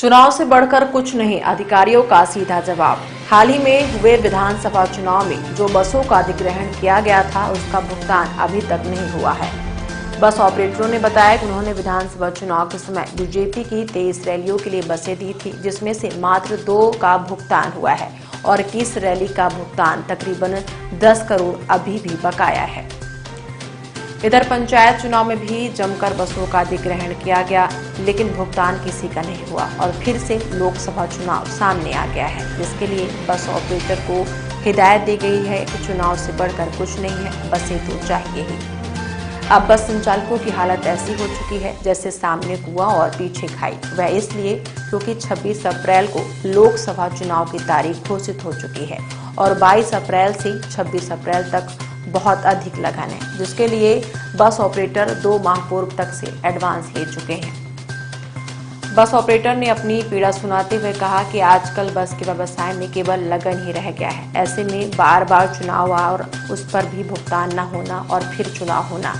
चुनाव से बढ़कर कुछ नहीं, अधिकारियों का सीधा जवाब। हाल ही में हुए विधानसभा चुनाव में जो बसों का अधिग्रहण किया गया था उसका भुगतान अभी तक नहीं हुआ है। बस ऑपरेटरों ने बताया कि उन्होंने विधानसभा चुनाव के समय बीजेपी की 23 रैलियों के लिए बसें दी थी, जिसमें से मात्र 2 का भुगतान हुआ है और 21 रैली का भुगतान तकरीबन 10 करोड़ अभी भी बकाया है। इधर पंचायत चुनाव में भी जमकर बसों का अधिग्रहण किया गया, लेकिन भुगतान किसी का नहीं हुआ और फिर से लोकसभा चुनाव सामने आ गया है, जिसके लिए बस ऑपरेटर को हिदायत दी गई है कि चुनाव से बढ़कर कुछ नहीं है, बसें तो चाहिए ही। अब बस संचालकों की हालत ऐसी हो चुकी है जैसे सामने कुआं और पीछे खाई। वह इसलिए क्योंकि 26 अप्रैल को लोकसभा चुनाव की तारीख घोषित हो चुकी है और 22 अप्रैल से 26 अप्रैल तक बहुत अधिक लगन है, जिसके लिए बस ऑपरेटर 2 माह पूर्व तक से एडवांस ले चुके हैं। बस ऑपरेटर ने अपनी पीड़ा सुनाते हुए कहा कि आजकल बस के व्यवसाय में केवल लगन ही रह गया है। ऐसे में बार बार चुनाव और उस पर भी भुगतान न होना और फिर चुनाव होना।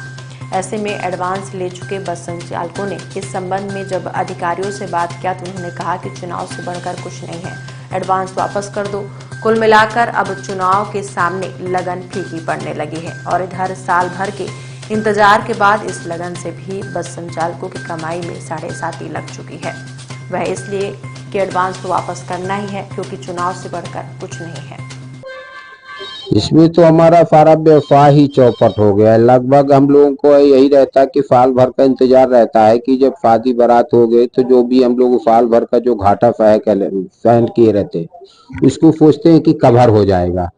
ऐसे में एडवांस ले चुके बस संचालकों ने इस संबंध में जब अधिकारियों से बात किया तो उन्होंने कहा कि चुनाव से बढ़कर कुछ नहीं है, एडवांस वापस कर दो। कुल मिलाकर अब चुनाव के सामने लगन फीकी पड़ने लगी है और इधर साल भर के इंतजार के बाद इस लगन से भी बस संचालकों की कमाई में 7.5 लग चुकी है। वह इसलिए कि एडवांस तो वापस करना ही है, क्योंकि चुनाव से बढ़कर कुछ नहीं है। इसमें तो हमारा सारा व्यवसाय ही चौपट हो गया है। लगभग हम लोगों को यही रहता है कि साल भर का इंतजार रहता है कि जब शादी बारात हो गए तो जो भी हम लोग साल भर का जो घाटा सहन किए रहते हैं उसको सोचते हैं कि कवर हो जाएगा।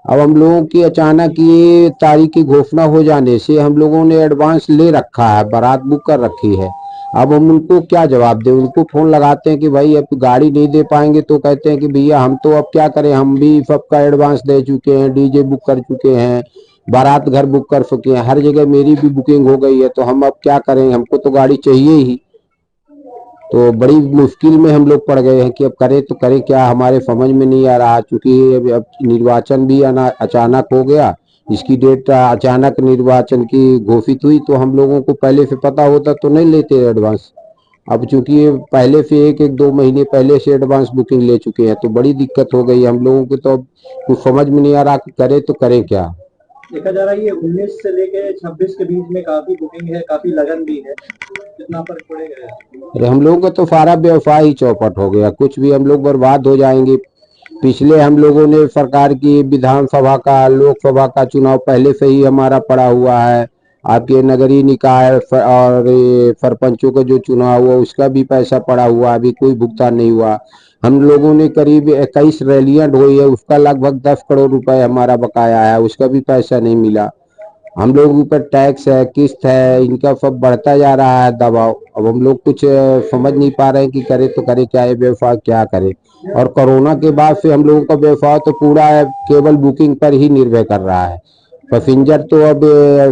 अब हम लोगों की अचानक ये तारीख की घोषणा हो जाने से हम लोगों ने एडवांस ले रखा है, बारात बुक कर रखी है। अब हम उनको क्या जवाब दें? उनको फोन लगाते हैं कि भाई अब गाड़ी नहीं दे पाएंगे तो कहते हैं कि भैया हम तो अब क्या करें, हम भी सबका एडवांस दे चुके हैं, डीजे बुक कर चुके हैं, बारात घर बुक कर चुके हैं, हर जगह मेरी भी बुकिंग हो गई है, तो हम अब क्या करें, हमको तो गाड़ी चाहिए ही। तो बड़ी मुश्किल में हम लोग पड़ गए हैं कि अब करें तो करें क्या, हमारे समझ में नहीं आ रहा। चूंकि अब निर्वाचन भी अचानक हो गया, इसकी डेट अचानक निर्वाचन की घोषित हुई, तो हम लोगों को पहले से पता होता तो नहीं लेते एडवांस। अब चूंकि पहले से एक एक 2 महीने पहले से एडवांस बुकिंग ले चुके हैं तो बड़ी दिक्कत हो गई हम लोगों को। तो अब कुछ समझ में नहीं आ रहा कि करें तो करें क्या। देखा जा रहा है ये 19 से लेके 26 के बीच में काफी बुकिंग है, काफी लगन भी है। कितना फर्क पड़ेगा? अरे हम लोगों का तो सारा व्यवसाय ही चौपट हो गया, कुछ भी हम लोग बर्बाद हो जाएंगे। पिछले हम लोगों ने सरकार की विधानसभा का लोकसभा का चुनाव पहले से ही हमारा पड़ा हुआ है। आपके नगरीय निकाय और सरपंचों का जो चुनाव हुआ उसका भी पैसा पड़ा हुआ, अभी कोई भुगतान नहीं हुआ। हम लोगों ने करीब 21 रैलियां ढोई है, उसका लगभग 10 करोड़ रुपए हमारा बकाया है, उसका भी पैसा नहीं मिला। हम लोग ऊपर टैक्स है, किस्त है, इनका सब बढ़ता जा रहा है दबाव। अब हम लोग कुछ समझ नहीं पा रहे हैं कि करे तो करे क्या, ये व्यवसाय क्या करे। और कोरोना के बाद से हम लोगों का व्यवसाय तो पूरा केवल बुकिंग पर ही निर्भर कर रहा है। पैसेंजर तो अब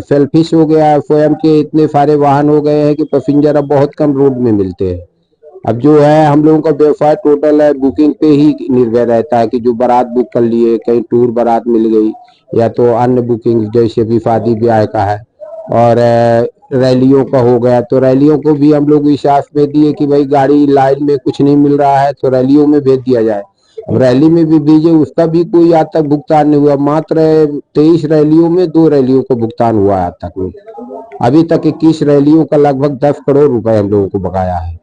सेल्फिश हो गया है, स्वयं के इतने सारे वाहन हो गए हैं कि पैसेंजर अब बहुत कम रोड में मिलते हैं। अब जो है हम लोगों का व्यवसाय टोटल है बुकिंग पे ही निर्भर रहता है कि जो बारात बुक कर लिए, कहीं टूर बारात मिल गई, या तो अन्य बुकिंग जैसे भी शादी ब्याह का है, और रैलियों का हो गया तो रैलियों को भी हम लोग विश्वास में दिए कि भाई गाड़ी लाइन में कुछ नहीं मिल रहा है तो रैलियों में भेज दिया जाए। अब रैली में भी भेजे, उसका भी कोई आज तक भुगतान नहीं हुआ। मात्र 23 रैलियों में 2 रैलियों को भुगतान हुआ आज तक में। अभी तक 21 रैलियों का लगभग 10 करोड़ रुपए हम लोगों को बकाया है।